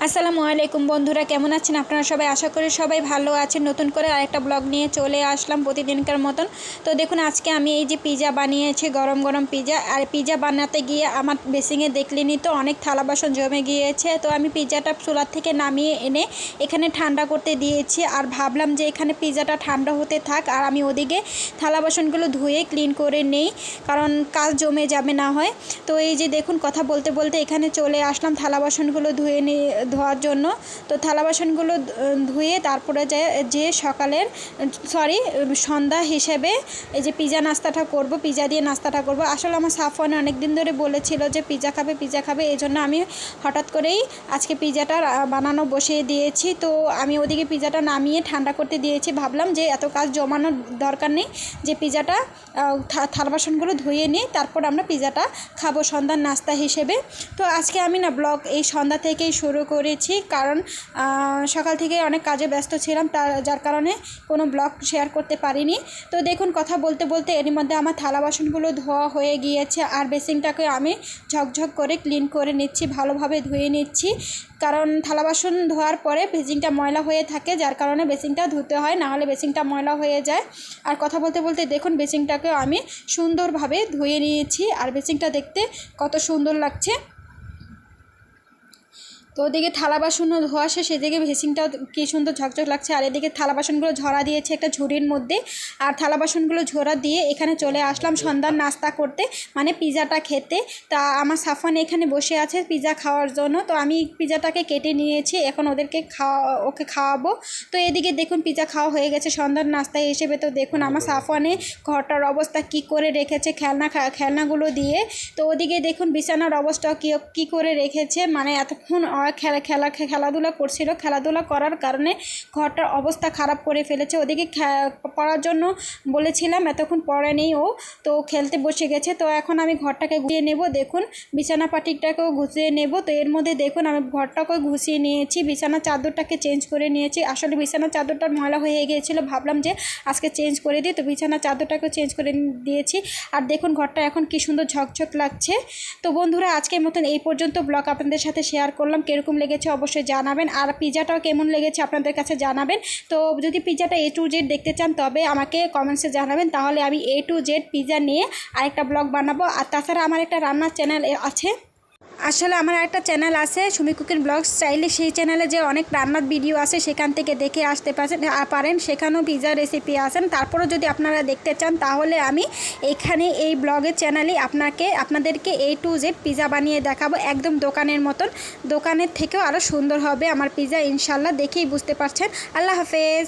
আসসালামু আলাইকুম বন্ধুরা, কেমন আছেন আপনারা সবাই? আশা করি সবাই ভালো আছেন। নতুন করে আরেকটা ব্লগ নিয়ে চলে আসলাম প্রতিদিনকার মতন। তো দেখুন, আজকে আমি এই যে পিৎজা বানিয়েছি, গরম গরম পিৎজা। আর পিৎজা বানাতে গিয়ে আমার বেসিংয়ে দেখলেনি তো অনেক থালা বাসন জমে গিয়েছে। তো আমি পিৎজাটা চুলার থেকে নামিয়ে এনে এখানে ঠান্ডা করতে দিয়েছি। আর ভাবলাম যে এখানে পিৎজাটা ঠান্ডা হতে থাক, আর আমি ওদিকে থালা বাসনগুলো ধুয়ে ক্লিন করে নেই, কারণ কাজ জমে যাবে না হয়। তো এই যে দেখুন, কথা বলতে বলতে এখানে চলে আসলাম থালা বাসনগুলো ধোয়ার জন্য। তো থালা বাসনগুলো ধুয়ে তারপরে যে সন্ধ্যা হিসেবে এই যে পিৎজা নাস্তাটা করব, পিৎজা দিয়ে নাস্তাটা করব। আসলে আমার সাফওয়ান অনেক দিন ধরে বলেছিল যে পিৎজা খাবে, এই জন্য আমি হঠাৎ করেই আজকে পিৎজাটা বানানো বসিয়ে দিয়েছি। তো আমি ওদিকে পিৎজাটা নামিয়ে ঠান্ডা করতে দিয়েছি। ভাবলাম যে এত কাজ জমানোর দরকার নেই, যে পিৎজাটা থালা বাসনগুলো ধুয়ে নিই, তারপর আমরা পিৎজাটা খাবো সন্ধ্যার নাস্তা হিসেবে। তো আজকে আমি ব্লগ এই সন্ধ্যা থেকেই শুরু করেছি, কারণ সকাল থেকে অনেক কাজে ব্যস্ত ছিলাম, যার কারণে কোনো ব্লগ শেয়ার করতে পারিনি। তো দেখুন, কথা বলতে বলতে এর মধ্যে আমার থালা বাসনগুলো ধোয়া হয়ে গিয়েছে, আর বেসিনটাকে আমি ঝকঝক করে ক্লিন করে নিচ্ছি, ভালোভাবে ধুয়ে নিচ্ছি। কারণ থালা বাসন ধোয়ার পরে বেসিনটা ময়লা হয়ে থাকে, যার কারণে বেসিনটা ধুতে হয়, নাহলে বেসিনটা ময়লা হয়ে যায়। আর কথা বলতে বলতে দেখুন, বেসিনটাকেও আমি সুন্দরভাবে ধুয়ে নিয়েছি, আর বেসিনটা দেখতে কত সুন্দর লাগছে। তো ওদিকে থালা বাসনও ধোয়া শেষ, এদিকে বেসিনটাও কী সুন্দর ঝকঝক লাগছে। আর এদিকে থালা বাসনগুলো ঝরা দিয়েছে একটা ঝুড়ির মধ্যে, আর থালা বাসনগুলো ঝরা দিয়ে এখানে চলে আসলাম সন্ধ্যার নাস্তা করতে, মানে পিৎজাটা খেতে। তা আমার সাফওয়ান এখানে বসে আছে পিৎজা খাওয়ার জন্য। তো আমি পিৎজাটাকে কেটে নিয়েছি, এখন ওকে খাওয়াবো। তো এদিকে দেখুন, পিৎজা খাওয়া হয়ে গেছে সন্ধ্যার নাস্তা হিসেবে। তো দেখুন আমার সাফওয়ানে ঘরটার অবস্থা কি করে রেখেছে খেলনাগুলো দিয়ে। তো ওদিকে দেখুন বিছানার অবস্থা কী করে রেখেছে, মানে এতক্ষণ খেলাধুলা করছিল, খেলাধুলা করার কারণে ঘরটার অবস্থা খারাপ করে ফেলেছে। ওদিকে পড়ার জন্য বলেছিলাম, এতক্ষণ পড়ে নেই ও, তো খেলতে বসে গেছে। তো এখন আমি ঘরটাকে গুছিয়ে নেব। দেখুন বিছানা পাটিটাকেও গুছিয়ে নেব। তো এর মধ্যে দেখুন আমি ঘরটাকেও গুছিয়ে নিয়েছি, বিছানা চাদরটাকে চেঞ্জ করে নিয়েছি। আসলে বিছানা চাদরটা ময়লা হয়ে গিয়েছিলো, ভাবলাম যে আজকে চেঞ্জ করে দিই, তো বিছানা চাদরটাকেও চেঞ্জ করে দিয়েছি। আর দেখুন ঘরটা এখন কি সুন্দর ঝকঝক লাগছে। তো বন্ধুরা, আজকের মতন এই পর্যন্ত ব্লগ আপনাদের সাথে শেয়ার করলাম। কিরকম লেগেছে অবশ্যই জানাবেন, আর পিৎজাটাও কেমন লেগেছে আপনাদের কাছে জানাবেন। তো যদি পিৎজাটা A to Z দেখতে চান তবে আমাকে কমেন্টসে জানাবেন, তাহলে আমি A to Z পিৎজা নিয়ে আরেকটা ব্লগ বানাবো। আর তাছাড়া আমার একটা রান্নার চ্যানেল আছে, আসলে আমার একটা চ্যানেল আছে সুমি কুকিং ব্লগস, চাইলে সেই চ্যানেলে যে অনেক রান্নার ভিডিও আছে সেখান থেকে দেখে আসতে পারেন, সেখানেও পিৎজা রেসিপি আছেন। তারপরেও যদি আপনারা দেখতে চান তাহলে আমি এইখানে এই ব্লগের চ্যানেলে আপনাদেরকে A to Z পিৎজা বানিয়ে দেখাবো, একদম দোকানের মতন, দোকানের থেকেও আরও সুন্দর হবে আমার পিৎজা ইনশাল্লাহ, দেখেই বুঝতে পারছেন। আল্লাহ হাফেজ।